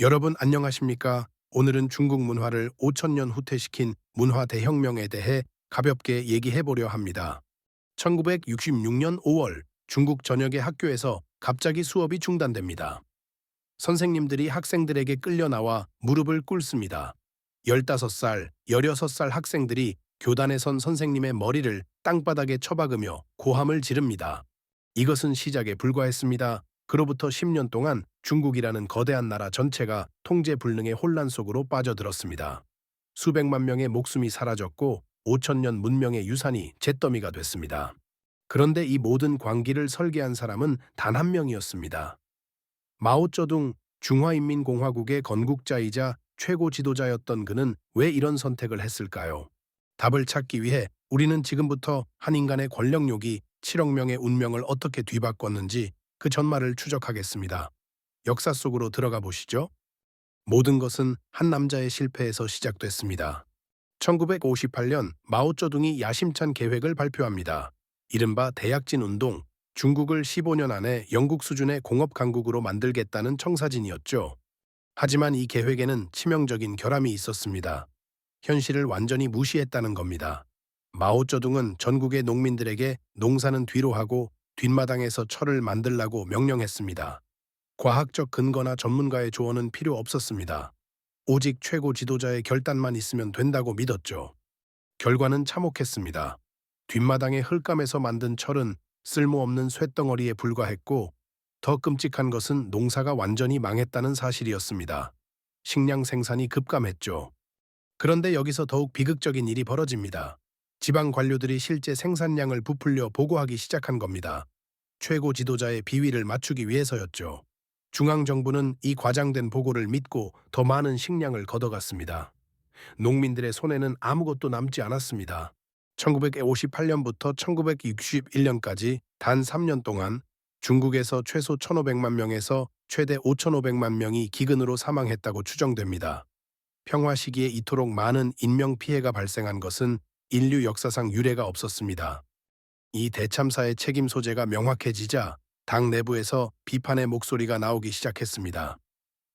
여러분 안녕하십니까? 오늘은 중국 문화를 5천년 후퇴시킨 문화 대혁명에 대해 가볍게 얘기해 보려 합니다. 1966년 5월 중국 전역의 학교에서 갑자기 수업이 중단됩니다. 선생님들이 학생들에게 끌려 나와 무릎을 꿇습니다. 15살, 16살 학생들이 교단에 선 선생님의 머리를 땅바닥에 쳐박으며 고함을 지릅니다. 이것은 시작에 불과했습니다. 그로부터 10년 동안 중국이라는 거대한 나라 전체가 통제 불능의 혼란 속으로 빠져들었습니다. 수백만 명의 목숨이 사라졌고 5천 년 문명의 유산이 잿더미가 됐습니다. 그런데 이 모든 광기를 설계한 사람은 단 한 명이었습니다. 마오쩌둥, 중화인민공화국의 건국자이자 최고 지도자였던 그는 왜 이런 선택을 했을까요? 답을 찾기 위해 우리는 지금부터 한 인간의 권력욕이 7억 명의 운명을 어떻게 뒤바꿨는지 그 전말을 추적하겠습니다. 역사 속으로 들어가 보시죠. 모든 것은 한 남자의 실패에서 시작됐습니다. 1958년 마오쩌둥이 야심찬 계획을 발표합니다. 이른바 대약진 운동, 중국을 15년 안에 영국 수준의 공업 강국으로 만들겠다는 청사진이었죠. 하지만 이 계획에는 치명적인 결함이 있었습니다. 현실을 완전히 무시했다는 겁니다. 마오쩌둥은 전국의 농민들에게 농사는 뒤로 하고 뒷마당에서 철을 만들라고 명령했습니다. 과학적 근거나 전문가의 조언은 필요 없었습니다. 오직 최고 지도자의 결단만 있으면 된다고 믿었죠. 결과는 참혹했습니다. 뒷마당의 흙감에서 만든 철은 쓸모없는 쇳덩어리에 불과했고 더 끔찍한 것은 농사가 완전히 망했다는 사실이었습니다. 식량 생산이 급감했죠. 그런데 여기서 더욱 비극적인 일이 벌어집니다. 지방 관료들이 실제 생산량을 부풀려 보고하기 시작한 겁니다. 최고 지도자의 비위를 맞추기 위해서였죠. 중앙정부는 이 과장된 보고를 믿고 더 많은 식량을 걷어갔습니다. 농민들의 손에는 아무것도 남지 않았습니다. 1958년부터 1961년까지 단 3년 동안 중국에서 최소 1,500만 명에서 최대 5,500만 명이 기근으로 사망했다고 추정됩니다. 평화 시기에 이토록 많은 인명 피해가 발생한 것은 인류 역사상 유례가 없었습니다. 이 대참사의 책임 소재가 명확해지자 당 내부에서 비판의 목소리가 나오기 시작했습니다.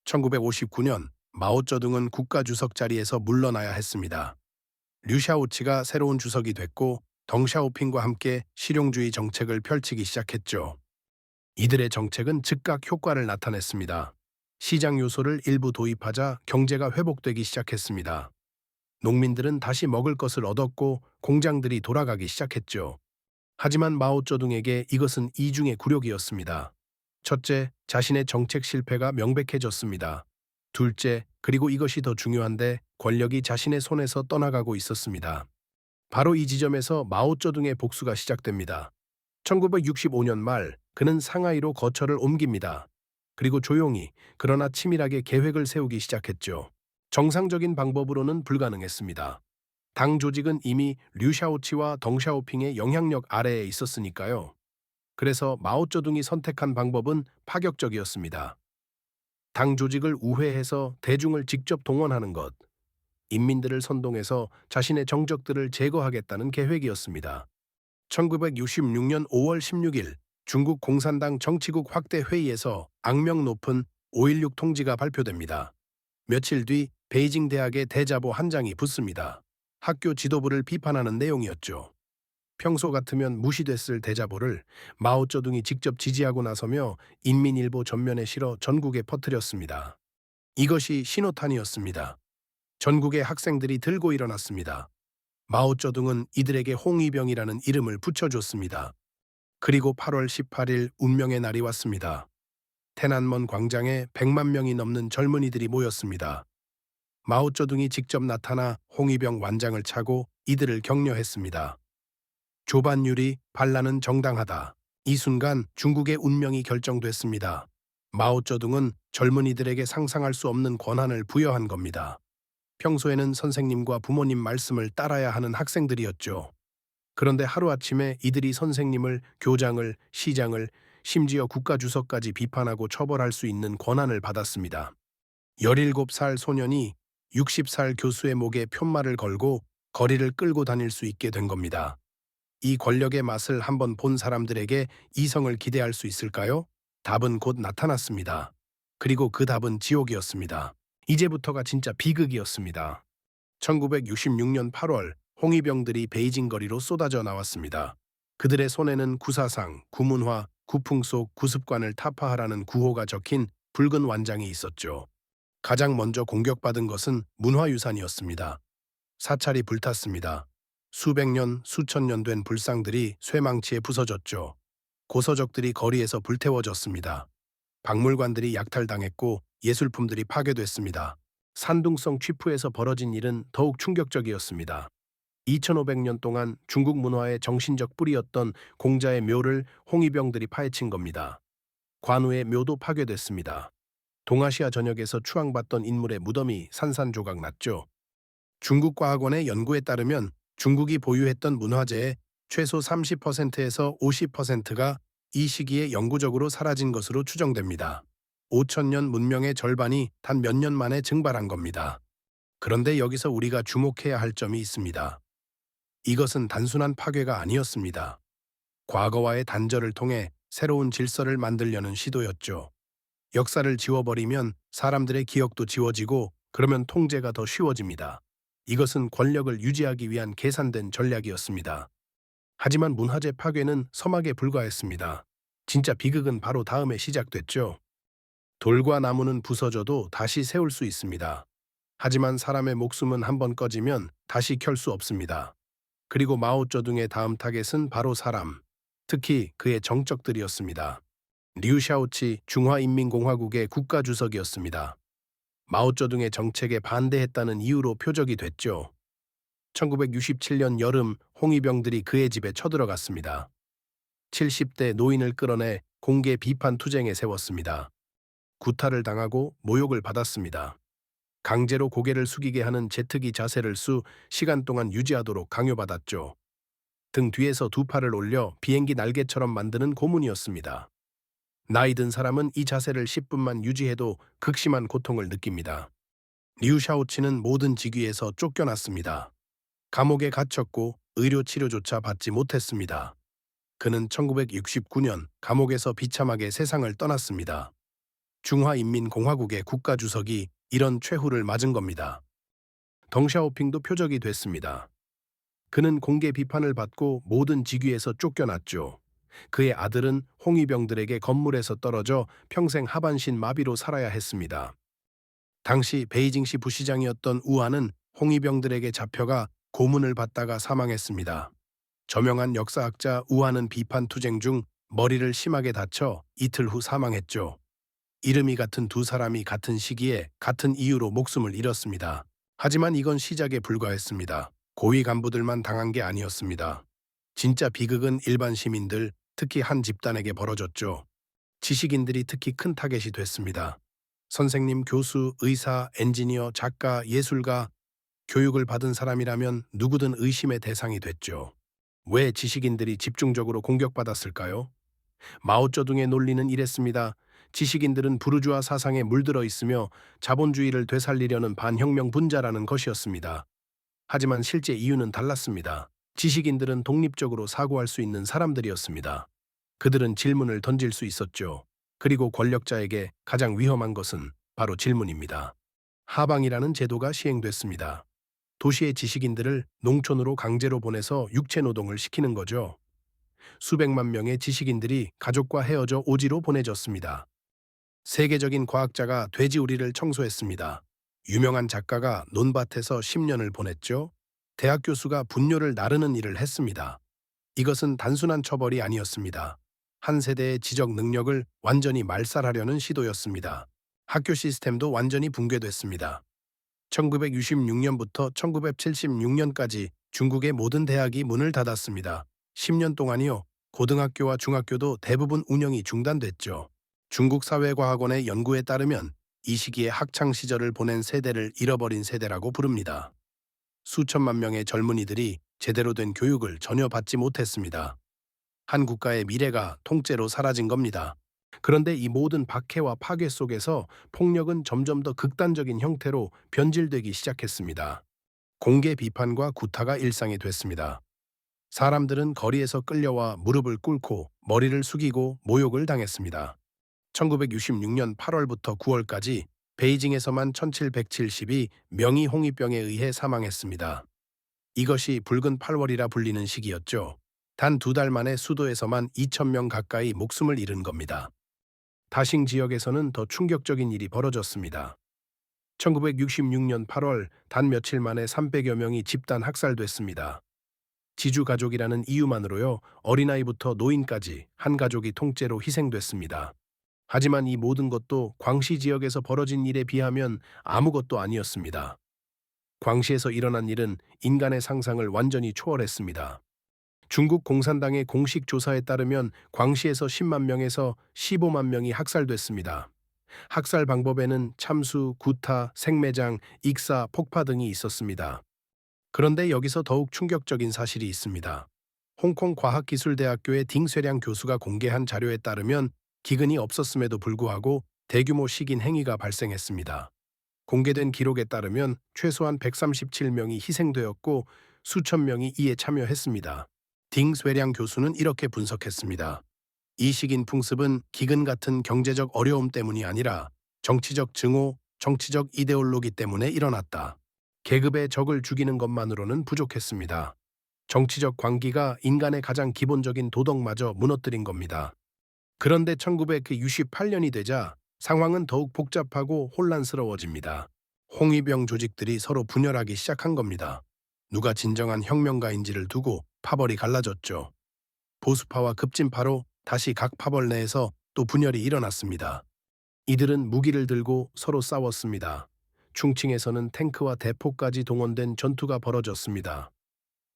1959년 마오쩌둥은 국가주석 자리에서 물러나야 했습니다. 류샤오치가 새로운 주석이 됐고 덩샤오핑과 함께 실용주의 정책을 펼치기 시작했죠. 이들의 정책은 즉각 효과를 나타냈습니다. 시장 요소를 일부 도입하자 경제가 회복되기 시작했습니다. 농민들은 다시 먹을 것을 얻었고 공장들이 돌아가기 시작했죠. 하지만 마오쩌둥에게 이것은 이중의 굴욕이었습니다. 첫째, 자신의 정책 실패가 명백해졌습니다. 둘째, 그리고 이것이 더 중요한데 권력이 자신의 손에서 떠나가고 있었습니다. 바로 이 지점에서 마오쩌둥의 복수가 시작됩니다. 1965년 말 그는 상하이로 거처를 옮깁니다. 그리고 조용히 그러나 치밀하게 계획을 세우기 시작했죠. 정상적인 방법으로는 불가능했습니다. 당 조직은 이미 류샤오치와 덩샤오핑의 영향력 아래에 있었으니까요. 그래서 마오쩌둥이 선택한 방법은 파격적이었습니다. 당 조직을 우회해서 대중을 직접 동원하는 것, 인민들을 선동해서 자신의 정적들을 제거하겠다는 계획이었습니다. 1966년 5월 16일 중국 공산당 정치국 확대 회의에서 악명 높은 5.16 통지가 발표됩니다. 며칠 뒤 베이징 대학의 대자보 한 장이 붙습니다. 학교 지도부를 비판하는 내용이었죠. 평소 같으면 무시됐을 대자보를 마오쩌둥이 직접 지지하고 나서며 인민일보 전면에 실어 전국에 퍼뜨렸습니다. 이것이 신호탄이었습니다. 전국의 학생들이 들고 일어났습니다. 마오쩌둥은 이들에게 홍위병이라는 이름을 붙여줬습니다. 그리고 8월 18일 운명의 날이 왔습니다.天安門 광장에 100만 명이 넘는 젊은이들이 모였습니다. 마오쩌둥이 직접 나타나 홍위병 완장을 차고 이들을 격려했습니다. 조반율이 반란은 정당하다. 이 순간 중국의 운명이 결정됐습니다. 마오쩌둥은 젊은이들에게 상상할 수 없는 권한을 부여한 겁니다. 평소에는 선생님과 부모님 말씀을 따라야 하는 학생들이었죠. 그런데 하루아침에 이들이 선생님을, 교장을, 시장을, 심지어 국가주석까지 비판하고 처벌할 수 있는 권한을 받았습니다. 17살 소년이 60살 교수의 목에 편말을 걸고 거리를 끌고 다닐 수 있게 된 겁니다. 이 권력의 맛을 한번 본 사람들에게 이성을 기대할 수 있을까요? 답은 곧 나타났습니다. 그리고 그 답은 지옥이었습니다. 이제부터가 진짜 비극이었습니다. 1966년 8월 홍위병들이 베이징 거리로 쏟아져 나왔습니다. 그들의 손에는 구사상, 구문화, 구풍속, 구습관을 타파하라는 구호가 적힌 붉은 완장이 있었죠. 가장 먼저 공격받은 것은 문화유산이었습니다. 사찰이 불탔습니다. 수백 년, 수천 년 된 불상들이 쇠망치에 부서졌죠. 고서적들이 거리에서 불태워졌습니다. 박물관들이 약탈당했고 예술품들이 파괴됐습니다. 산둥성 취푸에서 벌어진 일은 더욱 충격적이었습니다. 2500년 동안 중국 문화의 정신적 뿌리였던 공자의 묘를 홍위병들이 파헤친 겁니다. 관우의 묘도 파괴됐습니다. 동아시아 전역에서 추앙받던 인물의 무덤이 산산조각 났죠. 중국 과학원의 연구에 따르면 중국이 보유했던 문화재의 최소 30%에서 50%가 이 시기에 영구적으로 사라진 것으로 추정됩니다. 5천년 문명의 절반이 단 몇 년 만에 증발한 겁니다. 그런데 여기서 우리가 주목해야 할 점이 있습니다. 이것은 단순한 파괴가 아니었습니다. 과거와의 단절을 통해 새로운 질서를 만들려는 시도였죠. 역사를 지워버리면 사람들의 기억도 지워지고 그러면 통제가 더 쉬워집니다. 이것은 권력을 유지하기 위한 계산된 전략이었습니다. 하지만 문화재 파괴는 서막에 불과했습니다. 진짜 비극은 바로 다음에 시작됐죠. 돌과 나무는 부서져도 다시 세울 수 있습니다. 하지만 사람의 목숨은 한번 꺼지면 다시 켤 수 없습니다. 그리고 마오쩌둥의 다음 타겟은 바로 사람, 특히 그의 정적들이었습니다. 류샤오치 중화인민공화국의 국가주석이었습니다. 마오쩌둥의 정책에 반대했다는 이유로 표적이 됐죠. 1967년 여름 홍위병들이 그의 집에 쳐들어갔습니다. 70대 노인을 끌어내 공개 비판 투쟁에 세웠습니다. 구타를 당하고 모욕을 받았습니다. 강제로 고개를 숙이게 하는 제트기 자세를 시간 동안 유지하도록 강요받았죠. 등 뒤에서 두 팔을 올려 비행기 날개처럼 만드는 고문이었습니다. 나이 든 사람은 이 자세를 10분만 유지해도 극심한 고통을 느낍니다. 류샤오치는 모든 직위에서 쫓겨났습니다. 감옥에 갇혔고 의료 치료조차 받지 못했습니다. 그는 1969년 감옥에서 비참하게 세상을 떠났습니다. 중화인민공화국의 국가주석이 이런 최후를 맞은 겁니다. 덩샤오핑도 표적이 됐습니다. 그는 공개 비판을 받고 모든 직위에서 쫓겨났죠. 그의 아들은 홍위병들에게 건물에서 떨어져 평생 하반신 마비로 살아야 했습니다. 당시 베이징시 부시장이었던 우한은 홍위병들에게 잡혀가 고문을 받다가 사망했습니다. 저명한 역사학자 우한은 비판 투쟁 중 머리를 심하게 다쳐 이틀 후 사망했죠. 이름이 같은 두 사람이 같은 시기에 같은 이유로 목숨을 잃었습니다. 하지만 이건 시작에 불과했습니다. 고위 간부들만 당한 게 아니었습니다. 진짜 비극은 일반 시민들, 특히 한 집단에게 벌어졌죠. 지식인들이 특히 큰 타겟이 됐습니다. 선생님, 교수, 의사, 엔지니어, 작가, 예술가, 교육을 받은 사람이라면 누구든 의심의 대상이 됐죠. 왜 지식인들이 집중적으로 공격받았을까요? 마오쩌둥의 논리는 이랬습니다. 지식인들은 부르주아 사상에 물들어 있으며 자본주의를 되살리려는 반혁명 분자라는 것이었습니다. 하지만 실제 이유는 달랐습니다. 지식인들은 독립적으로 사고할 수 있는 사람들이었습니다. 그들은 질문을 던질 수 있었죠. 그리고 권력자에게 가장 위험한 것은 바로 질문입니다. 하방이라는 제도가 시행됐습니다. 도시의 지식인들을 농촌으로 강제로 보내서 육체 노동을 시키는 거죠. 수백만 명의 지식인들이 가족과 헤어져 오지로 보내졌습니다. 세계적인 과학자가 돼지우리를 청소했습니다. 유명한 작가가 논밭에서 10년을 보냈죠. 대학 교수가 분뇨를 나르는 일을 했습니다. 이것은 단순한 처벌이 아니었습니다. 한 세대의 지적 능력을 완전히 말살하려는 시도였습니다. 학교 시스템도 완전히 붕괴됐습니다. 1966년부터 1976년까지 중국의 모든 대학이 문을 닫았습니다. 10년 동안이요. 고등학교와 중학교도 대부분 운영이 중단됐죠. 중국 사회과학원의 연구에 따르면 이 시기에 학창 시절을 보낸 세대를 잃어버린 세대라고 부릅니다. 수천만 명의 젊은이들이 제대로 된 교육을 전혀 받지 못했습니다. 한 국가의 미래가 통째로 사라진 겁니다. 그런데 이 모든 박해와 파괴 속에서 폭력은 점점 더 극단적인 형태로 변질되기 시작했습니다. 공개 비판과 구타가 일상이 됐습니다. 사람들은 거리에서 끌려와 무릎을 꿇고 머리를 숙이고 모욕을 당했습니다. 1966년 8월부터 9월까지 베이징에서만 1772 명이 홍위병에 의해 사망했습니다. 이것이 붉은 8월이라 불리는 시기였죠. 단 2달 만에 수도에서만 2,000명 가까이 목숨을 잃은 겁니다. 다싱 지역에서는 더 충격적인 일이 벌어졌습니다. 1966년 8월 단 며칠 만에 300여 명이 집단 학살됐습니다. 지주 가족이라는 이유만으로요, 어린아이부터 노인까지 한 가족이 통째로 희생됐습니다. 하지만 이 모든 것도 광시 지역에서 벌어진 일에 비하면 아무것도 아니었습니다. 광시에서 일어난 일은 인간의 상상을 완전히 초월했습니다. 중국 공산당의 공식 조사에 따르면 광시에서 10만 명에서 15만 명이 학살됐습니다. 학살 방법에는 참수, 구타, 생매장, 익사, 폭파 등이 있었습니다. 그런데 여기서 더욱 충격적인 사실이 있습니다. 홍콩 과학기술대학교의 딩쇠량 교수가 공개한 자료에 따르면 기근이 없었음에도 불구하고 대규모 식인 행위가 발생했습니다. 공개된 기록에 따르면 최소한 137명이 희생되었고 수천 명이 이에 참여했습니다. 딩쇠량 교수는 이렇게 분석했습니다. 이 식인 풍습은 기근 같은 경제적 어려움 때문이 아니라 정치적 증오, 정치적 이데올로기 때문에 일어났다. 계급의 적을 죽이는 것만으로는 부족했습니다. 정치적 광기가 인간의 가장 기본적인 도덕마저 무너뜨린 겁니다. 그런데 1968년이 되자 상황은 더욱 복잡하고 혼란스러워집니다. 홍위병 조직들이 서로 분열하기 시작한 겁니다. 누가 진정한 혁명가인지를 두고 파벌이 갈라졌죠. 보수파와 급진파로 다시 각 파벌 내에서 또 분열이 일어났습니다. 이들은 무기를 들고 서로 싸웠습니다. 충칭에서는 탱크와 대포까지 동원된 전투가 벌어졌습니다.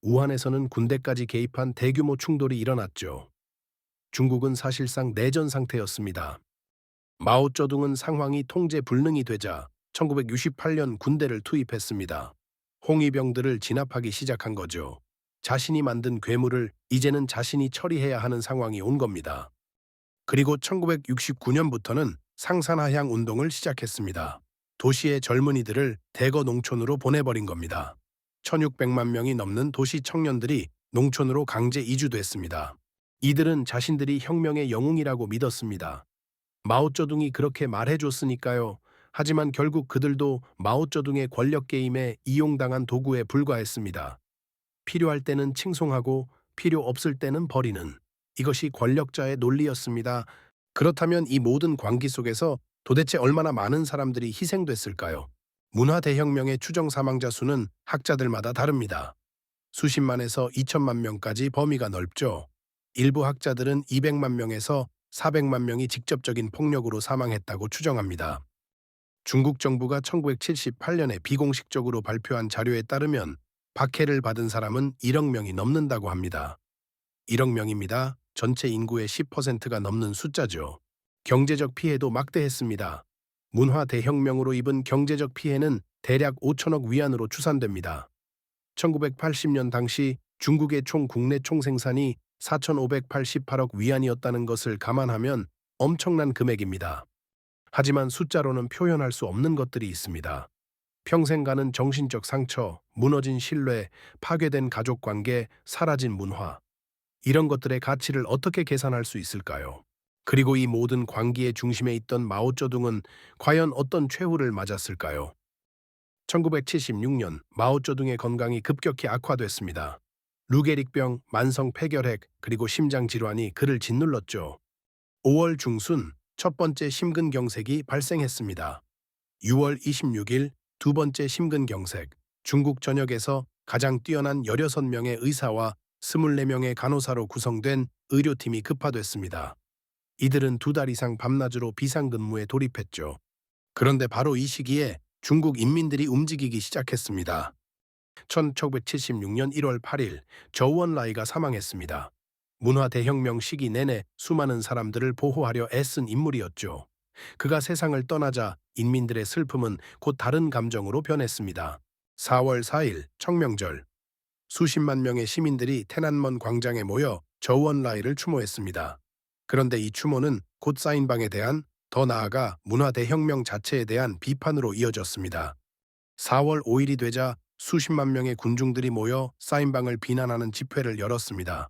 우한에서는 군대까지 개입한 대규모 충돌이 일어났죠. 중국은 사실상 내전 상태였습니다. 마오쩌둥은 상황이 통제 불능이 되자 1968년 군대를 투입했습니다. 홍위병들을 진압하기 시작한 거죠. 자신이 만든 괴물을 이제는 자신이 처리해야 하는 상황이 온 겁니다. 그리고 1969년부터는 상산하향 운동을 시작했습니다. 도시의 젊은이들을 대거 농촌으로 보내버린 겁니다. 1600만 명이 넘는 도시 청년들이 농촌으로 강제 이주됐습니다. 이들은 자신들이 혁명의 영웅이라고 믿었습니다. 마오쩌둥이 그렇게 말해줬으니까요. 하지만 결국 그들도 마오쩌둥의 권력 게임에 이용당한 도구에 불과했습니다. 필요할 때는 칭송하고 필요 없을 때는 버리는, 이것이 권력자의 논리였습니다. 그렇다면 이 모든 광기 속에서 도대체 얼마나 많은 사람들이 희생됐을까요? 문화 대혁명의 추정 사망자 수는 학자들마다 다릅니다. 수십만에서 2천만 명까지 범위가 넓죠. 일부 학자들은 200만 명에서 400만 명이 직접적인 폭력으로 사망했다고 추정합니다. 중국 정부가 1978년에 비공식적으로 발표한 자료에 따르면 박해를 받은 사람은 1억 명이 넘는다고 합니다. 1억 명입니다. 전체 인구의 10%가 넘는 숫자죠. 경제적 피해도 막대했습니다. 문화 대혁명으로 입은 경제적 피해는 대략 5천억 위안으로 추산됩니다. 1980년 당시 중국의 총 국내 총생산이 4,588억 위안이었다는 것을 감안하면 엄청난 금액입니다. 하지만 숫자로는 표현할 수 없는 것들이 있습니다. 평생 가는 정신적 상처, 무너진 신뢰, 파괴된 가족관계, 사라진 문화. 이런 것들의 가치를 어떻게 계산할 수 있을까요? 그리고 이 모든 광기의 중심에 있던 마오쩌둥은 과연 어떤 최후를 맞았을까요? 1976년 마오쩌둥의 건강이 급격히 악화됐습니다. 루게릭병, 만성 폐결핵, 그리고 심장 질환이 그를 짓눌렀죠. 5월 중순 첫 번째 심근경색이 발생했습니다. 6월 26일 두 번째 심근경색, 중국 전역에서 가장 뛰어난 16명의 의사와 24명의 간호사로 구성된 의료팀이 급파됐습니다. 이들은 2달 이상 밤낮으로 비상근무에 돌입했죠. 그런데 바로 이 시기에 중국 인민들이 움직이기 시작했습니다. 1976년 1월 8일 저우언라이가 사망했습니다. 문화 대혁명 시기 내내 수많은 사람들을 보호하려 애쓴 인물이었죠. 그가 세상을 떠나자 인민들의 슬픔은 곧 다른 감정으로 변했습니다. 4월 4일 청명절. 수십만 명의 시민들이天安門 광장에 모여 저우언라이를 추모했습니다. 그런데 이 추모는 곧 사인방에 대한, 더 나아가 문화 대혁명 자체에 대한 비판으로 이어졌습니다. 4월 5일이 되자 수십만 명의 군중들이 모여 사인방을 비난하는 집회를 열었습니다.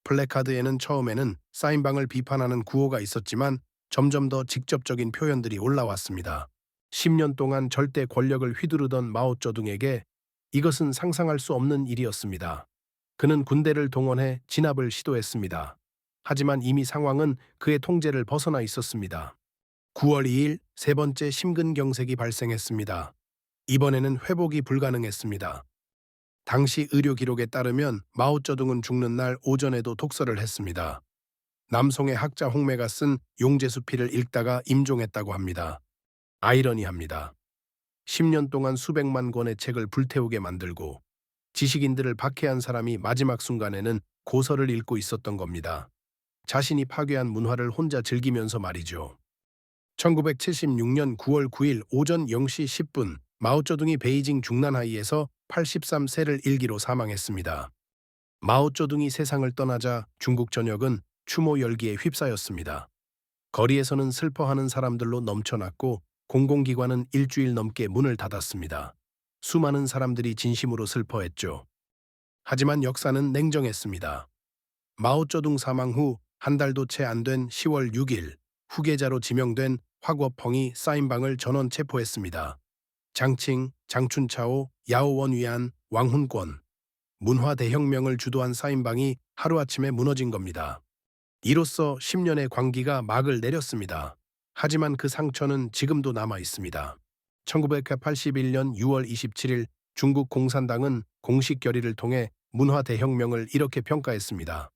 플래카드에는 처음에는 사인방을 비판하는 구호가 있었지만 점점 더 직접적인 표현들이 올라왔습니다. 10년 동안 절대 권력을 휘두르던 마오쩌둥에게 이것은 상상할 수 없는 일이었습니다. 그는 군대를 동원해 진압을 시도했습니다. 하지만 이미 상황은 그의 통제를 벗어나 있었습니다. 9월 2일 세 번째 심근경색이 발생했습니다. 이번에는 회복이 불가능했습니다. 당시 의료 기록에 따르면 마오쩌둥은 죽는 날 오전에도 독서를 했습니다. 남송의 학자 홍매가 쓴 용제수필을 읽다가 임종했다고 합니다. 아이러니합니다. 10년 동안 수백만 권의 책을 불태우게 만들고 지식인들을 박해한 사람이 마지막 순간에는 고서를 읽고 있었던 겁니다. 자신이 파괴한 문화를 혼자 즐기면서 말이죠. 1976년 9월 9일 오전 0시 10분 마오쩌둥이 베이징 중난하이에서 83세를 일기로 사망했습니다. 마오쩌둥이 세상을 떠나자 중국 전역은 추모 열기에 휩싸였습니다. 거리에서는 슬퍼하는 사람들로 넘쳐났고 공공기관은 일주일 넘게 문을 닫았습니다. 수많은 사람들이 진심으로 슬퍼했죠. 하지만 역사는 냉정했습니다. 마오쩌둥 사망 후 한 달도 채 안 된 10월 6일 후계자로 지명된 화구어펑이 사인방을 전원 체포했습니다. 장칭, 장춘차오, 야오원위안, 왕훈권, 문화 대혁명을 주도한 사인방이 하루아침에 무너진 겁니다. 이로써 10년의 광기가 막을 내렸습니다. 하지만 그 상처는 지금도 남아 있습니다. 1981년 6월 27일 중국 공산당은 공식 결의를 통해 문화 대혁명을 이렇게 평가했습니다.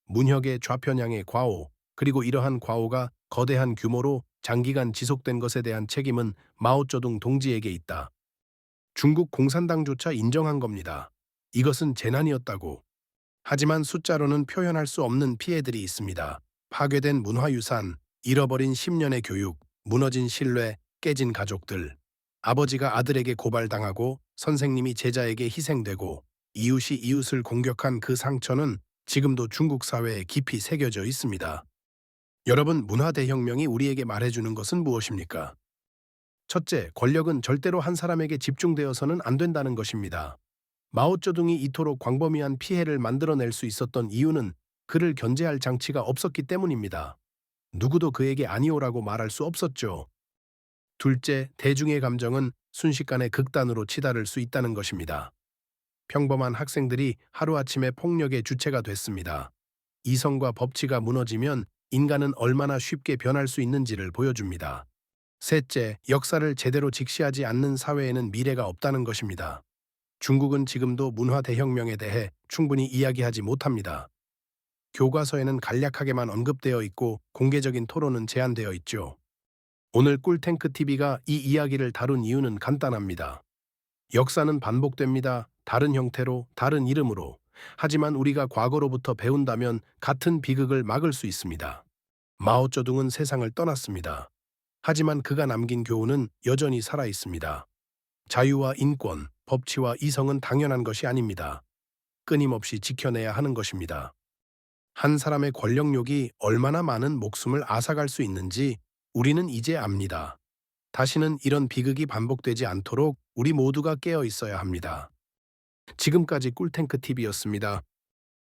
문혁의 좌편향의 과오, 그리고 이러한 과오가 거대한 규모로 장기간 지속된 것에 대한 책임은 마오쩌둥 동지에게 있다. 중국 공산당조차 인정한 겁니다. 이것은 재난이었다고. 하지만 숫자로는 표현할 수 없는 피해들이 있습니다. 파괴된 문화유산, 잃어버린 10년의 교육, 무너진 신뢰, 깨진 가족들. 아버지가 아들에게 고발당하고 선생님이 제자에게 희생되고 이웃이 이웃을 공격한 그 상처는 지금도 중국 사회에 깊이 새겨져 있습니다. 여러분, 문화 대혁명이 우리에게 말해주는 것은 무엇입니까? 첫째, 권력은 절대로 한 사람에게 집중되어서는 안 된다는 것입니다. 마오쩌둥이 이토록 광범위한 피해를 만들어낼 수 있었던 이유는 그를 견제할 장치가 없었기 때문입니다. 누구도 그에게 아니오라고 말할 수 없었죠. 둘째, 대중의 감정은 순식간에 극단으로 치달을 수 있다는 것입니다. 평범한 학생들이 하루아침에 폭력의 주체가 됐습니다. 이성과 법치가 무너지면 인간은 얼마나 쉽게 변할 수 있는지를 보여줍니다. 셋째, 역사를 제대로 직시하지 않는 사회에는 미래가 없다는 것입니다. 중국은 지금도 문화 대혁명에 대해 충분히 이야기하지 못합니다. 교과서에는 간략하게만 언급되어 있고 공개적인 토론은 제한되어 있죠. 오늘 꿀탱크 TV가 이 이야기를 다룬 이유는 간단합니다. 역사는 반복됩니다. 다른 형태로, 다른 이름으로. 하지만 우리가 과거로부터 배운다면 같은 비극을 막을 수 있습니다. 마오쩌둥은 세상을 떠났습니다. 하지만 그가 남긴 교훈은 여전히 살아 있습니다. 자유와 인권, 법치와 이성은 당연한 것이 아닙니다. 끊임없이 지켜내야 하는 것입니다. 한 사람의 권력욕이 얼마나 많은 목숨을 앗아갈 수 있는지 우리는 이제 압니다. 다시는 이런 비극이 반복되지 않도록 우리 모두가 깨어 있어야 합니다. 지금까지 꿀탱크 TV였습니다.